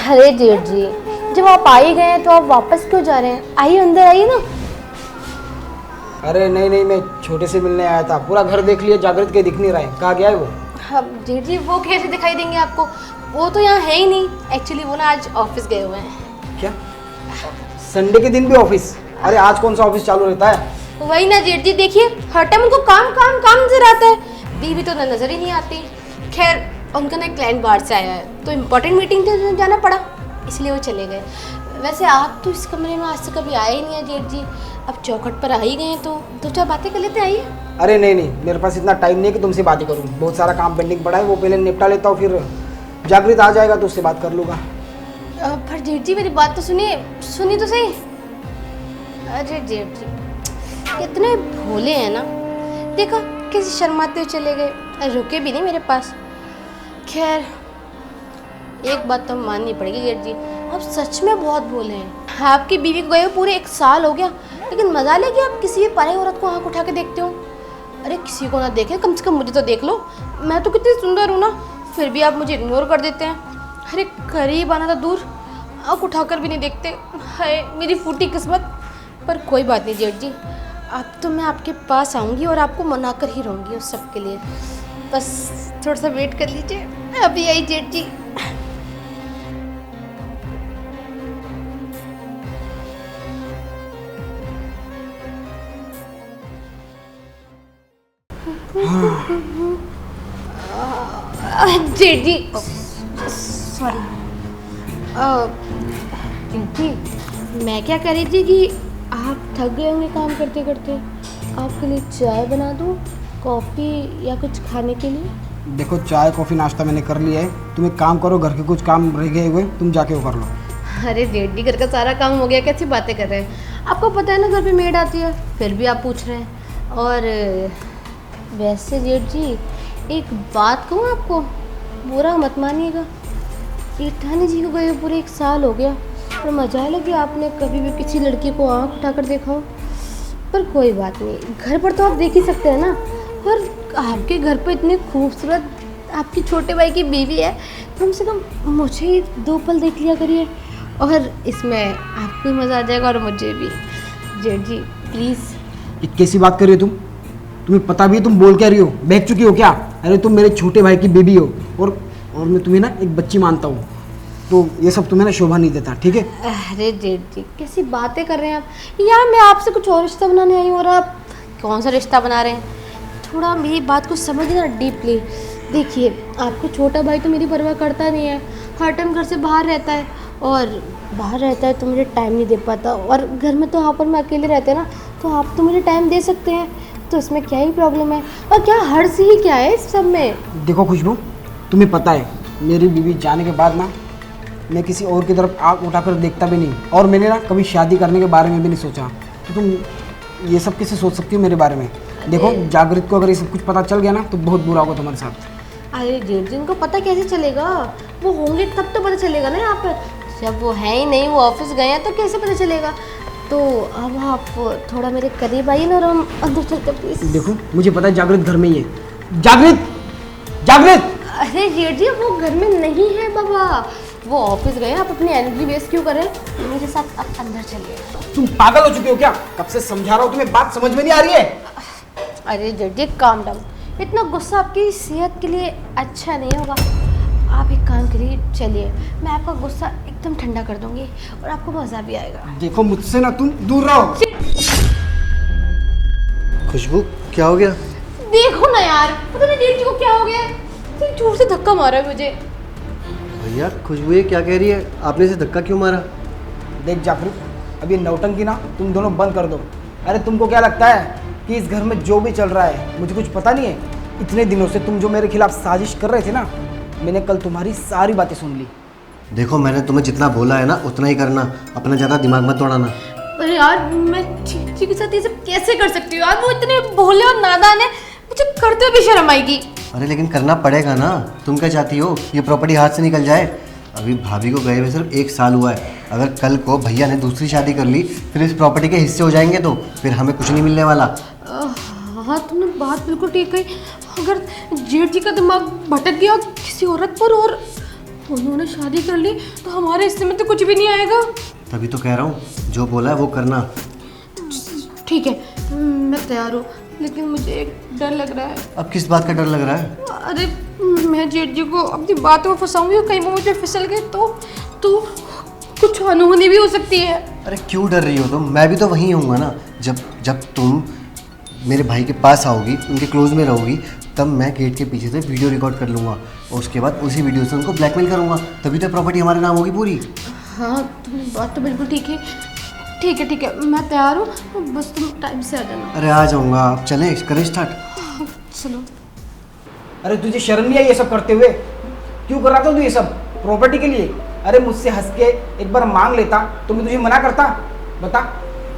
अरे जेठ जी, जब आप आ ही गए हैं तो आप वापस क्यों जा रहे हैं? आइए अंदर आइए ना। अरे नहीं, मैं छोटे से मिलने आया था। पूरा घर देख लिया, जागृत के दिख नहीं रहा है। कहाँ गया है वो? हाँ जेठ जी, वो कैसे दिखाई देंगे आपको? वो तो यहाँ है ही नहीं। एक्चुअली वो ना आज ऑफिस गए हुए हैं। क्या संडे के दिन भी ऑफिस? अरे आज कौन सा ऑफिस चालू रहता है? वही ना जेठ जी, देखिए हर टाइम उनको काम काम काम नजर आता है, बीवी तो नजर ही नहीं आती। खैर उनका ना क्लाइंट बाहर से आया है तो इम्पोर्टेंट मीटिंग थी, जाना पड़ा, इसलिए वो चले गए। वैसे आप तो इस कमरे में आज तक कभी आए ही नहीं है जेठ जी। अब चौखट पर आ ही गए हैं तो दो चार बातें कर लेते, आइए। अरे नहीं, मेरे पास इतना टाइम नहीं है कि तुमसे बातें करूँ। बहुत सारा काम पेंडिंग पड़ा है, वो पहले निपटा लेता हूँ, फिर जागृत आ जाएगा तो उससे बात कर लूँगा। पर जेठ जी मेरी बात तो सुनिए, सुनिए तो सही। अरे जेठ जी इतने भोले हैं ना, देखो कैसे शर्माते हुए चले गए, रुके भी नहीं मेरे पास। खैर एक बात तो माननी पड़ेगी जेठ जी, आप सच में बहुत भोले हैं। आपकी बीवी को गए हुए पूरे 1 साल हो गया, लेकिन मजा ले कि आप किसी भी पराई औरत को आंख उठा के देखते हो। अरे किसी को ना देखे, कम से कम मुझे तो देख लो। मैं तो कितनी सुंदर हूँ ना, फिर भी आप मुझे इग्नोर कर देते हैं। अरे करीब आना था दूर, आँख उठाकर भी नहीं देखते। हाय मेरी फूटी किस्मत। पर कोई बात नहीं जेठ जी, अब तो मैं आपके पास आऊँगी और आपको मना कर ही रहूँगी उस सब के लिए। बस थोड़ा सा वेट कर लीजिए, अभी आई जेठ जी। जेठ जी सॉरी। जेठ जी मैं क्या कह रही थी कि आप थक गए होंगे काम करते करते, आपके लिए चाय बना दूँ, कॉफ़ी या कुछ खाने के लिए? देखो चाय कॉफ़ी नाश्ता मैंने कर लिया है। तुम एक काम करो, घर के कुछ काम रह गए हुए तुम जाके वो कर लो। अरे जेठ जी घर का सारा काम हो गया, कैसी बातें कर रहे हैं? आपको पता है ना घर पे मेड आती है, फिर भी आप पूछ रहे हैं। और वैसे जेठ जी एक बात कहूँ आपको, बुरा मत मानिएगा, जेठानी जी को गए पूरे 1 साल हो गया और मजा लगे आपने कभी भी किसी लड़की को आँख उठाकर देखा हो। पर कोई बात नहीं, घर पर तो आप देख ही सकते हैं ना। और आपके घर पर इतनी खूबसूरत आपकी छोटे भाई की बीवी है, कम से कम मुझे ही 2 पल देख लिया करिए, और इसमें आपको भी मज़ा आ जाएगा और मुझे भी। जेठ जी प्लीज़। ये कैसी बात कर रही हो तुम? तुम्हें पता भी है तुम बोल क्या रही हो? बहक चुकी हो क्या? अरे तुम मेरे छोटे भाई की बीबी हो, और मैं तुम्हें ना एक बच्ची मानता हूँ, तो ये सब तुम्हें ना शोभा नहीं देता, ठीक है? अरे जेठ जी कैसी बातें कर रहे हैं आप? या मैं आपसे कुछ और रिश्ता बनाने आई हूँ और आप कौन सा रिश्ता बना रहे हैं? थोड़ा मेरी बात को समझिए ना डीपली। देखिए आपका छोटा भाई तो मेरी परवाह करता नहीं है, हर टाइम घर से बाहर रहता है, और बाहर रहता है तो मुझे टाइम नहीं दे पाता, और घर में तो यहाँ पर मैं अकेले रहते हैं ना, तो आप तो मुझे टाइम दे सकते हैं, तो इसमें क्या ही प्रॉब्लम है? और क्या हर्ष ही क्या है इस सब में? देखो खुशबू, तुम्हें पता है मेरी बीवी जाने के बाद ना मैं किसी और की तरफ आँख उठाकर देखता भी नहीं, और मैंने ना कभी शादी करने के बारे में भी नहीं सोचा। तो तुम ये सब कैसे सोच सकती हो मेरे बारे में? देखो जागृत को अगर ये सब कुछ पता चल गया ना तो बहुत बुरा होगा तुम्हारे साथ। अरे जेठ जी उनको पता कैसे चलेगा? वो होंगे तब तो पता चलेगा ना यहाँ पर, जब वो है ही नहीं, वो ऑफिस गए हैं तो कैसे पता चलेगा? तो अब आप थोड़ा मेरे करीब आइए ना, और हम अंदर चलते प्लीज। देखो मुझे पता है जागृत घर में ही है। जागृत, जागृत! अरे जेठ जी वो घर में नहीं है बाबा, वो ऑफिस गए हैं। आप अपनी एनर्जी वेस्ट क्यों करें? मेरे साथ आप अंदर चलिए। तुम पागल हो चुके हो क्या? कब से समझा रहा हूँ, तुम्हें बात समझ में नहीं आ रही है? अरे जेठ जी काम डाउन, इतना गुस्सा आपकी सेहत के लिए अच्छा नहीं होगा। आप एक काम करिए, चलिए मैं आपका गुस्सा एकदम ठंडा कर दूंगी और आपको मज़ा भी आएगा। देखो मुझसे ना तुम दूर रहो। खुशबू क्या हो गया? देखो ना यार, पता नहीं जेठ जी को क्या हो गया, इतनी जोर से धक्का मारा है मुझे। भैया खुशबू ये क्या कह रही है? आपने इसे धक्का क्यों मारा? देख जागृत, अब ये नौटंकी ना तुम दोनों बंद कर दो। अरे तुमको क्या लगता है कि इस घर में जो भी चल रहा है मुझे कुछ पता नहीं है? इतने दिनों से तुम जो मेरे खिलाफ साजिश कर रहे थे ना, मैंने कल तुम्हारी सारी बातें सुन ली। देखो मैंने तुम्हें जितना बोला है ना उतना ही करना, अपना ज़्यादा दिमाग मत दौड़ाना। अरे यार मैं जी के साथ ये सब कैसे कर सकती हूँ यार? वो इतने भोले और नादान है, मुझे करते हुए भी शर्म आएगी। अरे लेकिन करना पड़ेगा ना, तुम क्या चाहती हो ये प्रॉपर्टी हाथ से निकल जाए? अभी भाभी को गए हुए सिर्फ 1 साल हुआ है, अगर कल को भैया ने दूसरी शादी कर ली फिर इस प्रॉपर्टी के हिस्से हो जाएंगे तो फिर हमें कुछ नहीं मिलने वाला। हाँ तुमने बात बिल्कुल ठीक कही। अगर जेठ जी का दिमाग भटक गया किसी औरत पर और उन्होंने शादी कर ली तो हमारे हिस्से में तो कुछ भी नहीं आएगा। तभी तो कह रहा हूँ जो बोला है वो करना। ठीक है, मैं तैयार हूँ, लेकिन मुझे एक डर लग रहा है। अब किस बात का डर लग रहा है? अरे मैं जेठ जी को अपनी बातों में फंसाऊंगी और कहीं वो मुझे फिसल गए तो कुछ अनहोनी भी हो सकती है। अरे क्यों डर रही हो तुम? मैं भी तो वहीं होऊंगा ना। जब तुम मेरे भाई के पास आओगी, उनके क्लोज में रहोगी, तब मैं गेट के पीछे से वीडियो रिकॉर्ड कर लूँगा और उसके बाद उसी वीडियो से उनको ब्लैकमेल करूँगा। तभी तो प्रॉपर्टी हमारे नाम होगी पूरी। हाँ, तुम्हारी बात तो बिल्कुल ठीक है। ठीक है, मैं तैयार हूँ, बस तुम टाइम से आ जाना। अरे आ जाऊँगा। आप चलें, करें स्टार्ट। चलो। अरे तुझे शर्म नहीं आई ये सब करते हुए? क्यों कर रहा था तू ये सब प्रॉपर्टी के लिए? अरे मुझसे हंस के एक बार मांग लेता तो मैं तुझे मना करता? बता,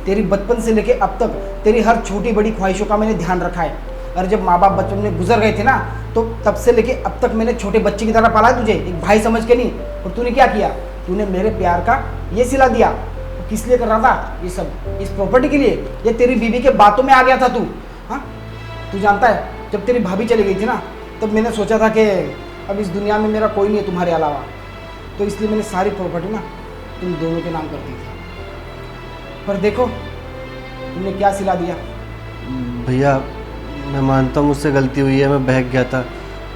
तेरी बचपन से लेके अब तक तेरी हर छोटी बड़ी ख्वाहिशों का मैंने ध्यान रखा है। अरे जब माँ बाप बचपन में गुजर गए थे ना, तो तब से लेके अब तक मैंने छोटे बच्चे की तरह पाला है तुझे, एक भाई समझ के नहीं। और तूने क्या किया? तूने मेरे प्यार का ये सिला दिया। तो किस लिए कर रहा था ये सब? इस प्रॉपर्टी के लिए? ये तेरी बीवी के बातों में आ गया था तू? हाँ, तू जानता है जब तेरी भाभी चली गई थी ना, तब मैंने सोचा था कि अब इस दुनिया में मेरा कोई नहीं है तुम्हारे अलावा। तो इसलिए मैंने सारी प्रॉपर्टी ना तुम दोनों के नाम कर दी थी। पर देखो तुमने क्या सिला दिया। भैया मैं मानता हूँ मुझसे गलती हुई है, मैं बहक गया था,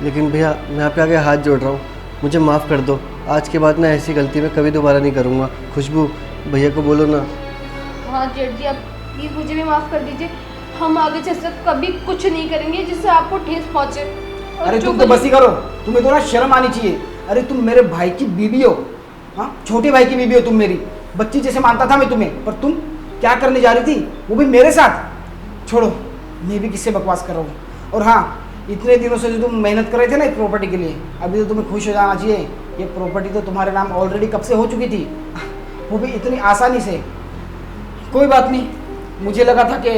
लेकिन भैया मैं आपके आगे हाथ जोड़ रहा हूँ, मुझे माफ़ कर दो। आज के बाद ना ऐसी गलती मैं कभी दोबारा नहीं करूँगा। खुशबू, भैया को बोलो ना। हाँ जेठ जी, आप प्लीज़ मुझे भी माफ़ कर दीजिए। हम आगे से कभी कुछ नहीं करेंगे जिससे आपको ठेस पहुँचे। अरे तुम तो बस ही करो, तुम्हें तो ना शर्म आनी चाहिए। अरे तुम मेरे भाई की बीवी हो, हाँ, छोटे भाई की बीवी हो तुम मेरी। बच्ची जैसे मानता था मैं तुम्हें, पर तुम क्या करने जा रही थी, वो भी मेरे साथ। छोड़ो, मैं भी किससे बकवास कर रहा हूँ। और हाँ, इतने दिनों से जो तुम मेहनत कर रहे थे ना इस प्रॉपर्टी के लिए, अभी तो तुम्हें खुश हो जाना चाहिए। ये प्रॉपर्टी तो तुम्हारे नाम ऑलरेडी कब से हो चुकी थी, वो भी इतनी आसानी से। कोई बात नहीं, मुझे लगा था कि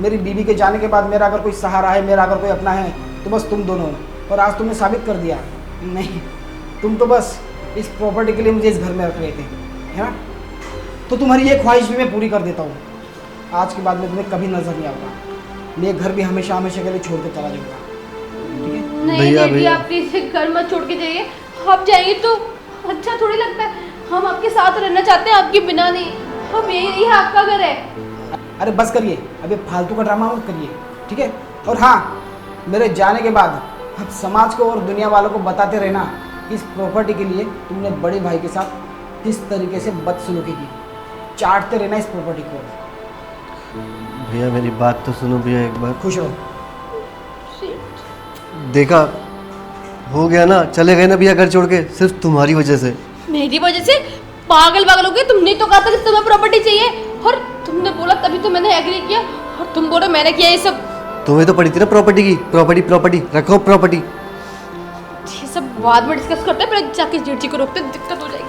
मेरी बीवी के जाने के बाद मेरा अगर कोई सहारा है, मेरा अगर कोई अपना है, तो बस तुम दोनों हो। और आज तुमने साबित कर दिया, नहीं, तुम तो बस इस प्रॉपर्टी के लिए मुझे इस घर में रख रहे थे, है ना? तो तुम्हारी ये ख्वाहिश भी मैं पूरी कर देता हूँ। आज के बाद में तुम्हें कभी नजर नहीं आऊँगा। मैं ये घर भी हमेशा हमेशा के लिए छोड़ के चला जाऊँगा, ठीक है? नहीं भैया, जेठ जी, भैया। आप प्लीज़ घर मत छोड़ के जाइए। आप जाएंगे तो अच्छा थोड़ी लगता है। हम आपके साथ रहना चाहते हैं, आपके बिना नहीं। हम यही आपका घर है। अरे बस करिए, अभी फालतू का ड्रामा मत करिए, ठीक है? और हाँ, मेरे जाने के बाद अब समाज को और दुनिया वालों को बताते रहना कि इस प्रॉपर्टी के लिए तुमने बड़े भाई के साथ किस तरीके से बदसलूकी की। चाटते रहना इस प्रॉपर्टी को। भैया मेरी बात तो सुनो भैया एक बार। खुश हो? देखा, हो गया ना, चले गए ना भैया घर छोड़ के, सिर्फ तुम्हारी वजह से। मेरी वजह से? पागल हो गए। तुमने तो कहा था कि तुम्हें प्रॉपर्टी चाहिए, और तुमने बोला तभी तो मैंने एग्री किया, और तुम बोलो मैंने किया ये सब। तुम्हें तो पड़ी थी ना प्रॉपर्टी की, प्रॉपर्टी रखो प्रॉपर्टी। ये सब बाद में डिस्कस करते हैं, पहले जाके जेठ जी को रोकते, दिक्कत हो जाएगी।